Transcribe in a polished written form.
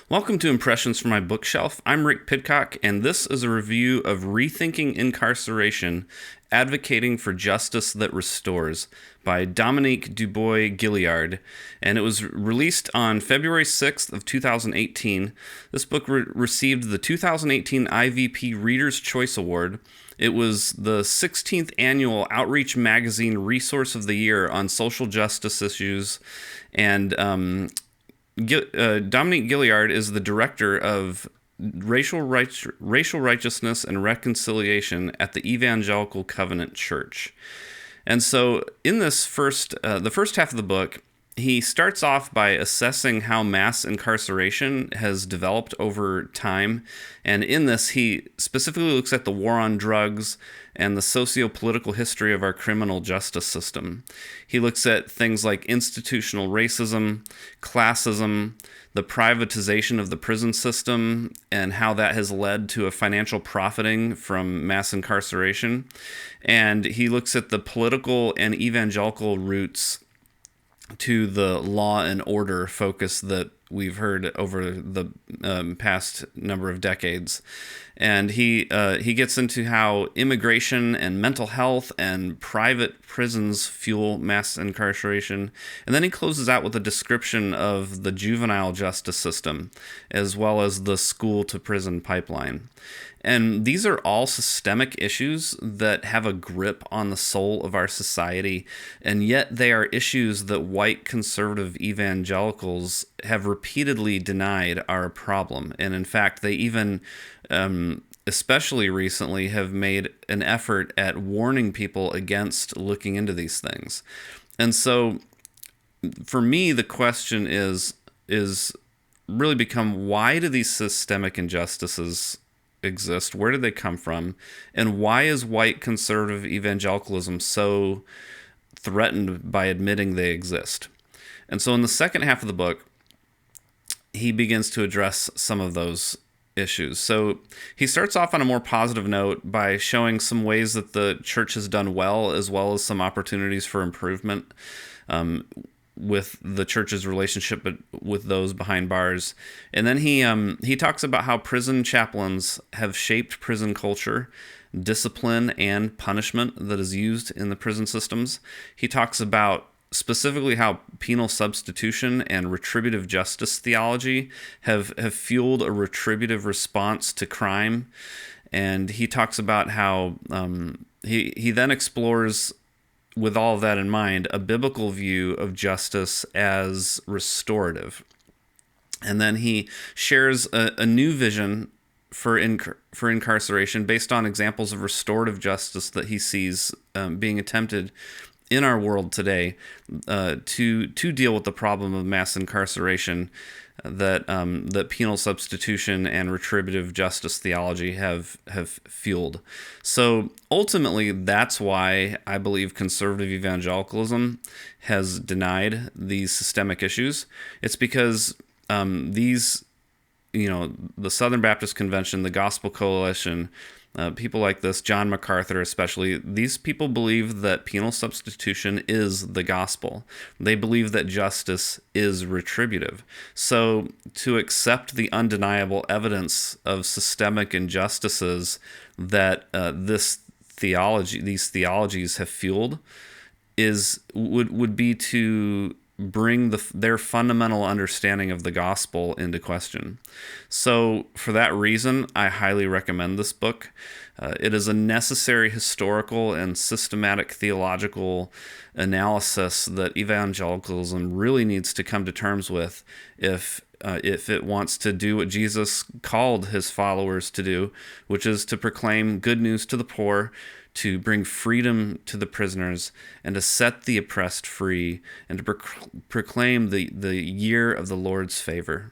Welcome to Impressions from My Bookshelf. I'm Rick Pidcock, and this is a review of Rethinking Incarceration, Advocating for Justice That Restores by Dominique DuBois Gilliard. And it was released on February 6th of 2018. This book received the 2018 IVP Reader's Choice Award. It was the 16th annual Outreach Magazine Resource of the Year on social justice issues, and Dominique Gilliard is the director of racial righteousness and reconciliation at the Evangelical Covenant Church. And so in this the first half of the book, he starts off by assessing how mass incarceration has developed over time. And in this, he specifically looks at the war on drugs and the socio-political history of our criminal justice system. He looks at things like institutional racism, classism, the privatization of the prison system, and how that has led to a financial profiting from mass incarceration. And he looks at the political and evangelical roots to the law and order focus that we've heard over the past number of decades. And he gets into how immigration and mental health and private prisons fuel mass incarceration. And then he closes out with a description of the juvenile justice system, as well as the school-to-prison pipeline. And these are all systemic issues that have a grip on the soul of our society, and yet they are issues that white conservative evangelicals have repeatedly denied are a problem. And in fact, they even, especially recently, have made an effort at warning people against looking into these things. And so, for me, the question is really become, why do these systemic injustices exist? Where did they come from? And why is white conservative evangelicalism so threatened by admitting they exist? And so in the second half of the book, he begins to address some of those issues. So he starts off on a more positive note by showing some ways that the church has done well as some opportunities for improvement with the church's relationship with those behind bars. And then he talks about how prison chaplains have shaped prison culture, discipline, and punishment that is used in the prison systems. He talks about specifically how penal substitution and retributive justice theology have fueled a retributive response to crime. And he talks about how he then explores, with all of that in mind, a biblical view of justice as restorative. And then he shares a new vision for incarceration based on examples of restorative justice that he sees being attempted in our world today to deal with the problem of mass incarceration that penal substitution and retributive justice theology have fueled. So ultimately, that's why I believe conservative evangelicalism has denied these systemic issues. It's because the Southern Baptist Convention, the Gospel Coalition, people like this, John MacArthur especially, these people believe that penal substitution is the gospel. They believe that justice is retributive. So to accept the undeniable evidence of systemic injustices that these theologies have fueled would be to bring their fundamental understanding of the gospel into question. So for that reason, I highly recommend this book. It is a necessary historical and systematic theological analysis that evangelicalism really needs to come to terms with if it wants to do what Jesus called his followers to do, which is to proclaim good news to the poor, to bring freedom to the prisoners, and to set the oppressed free, and to proclaim the year of the Lord's favor.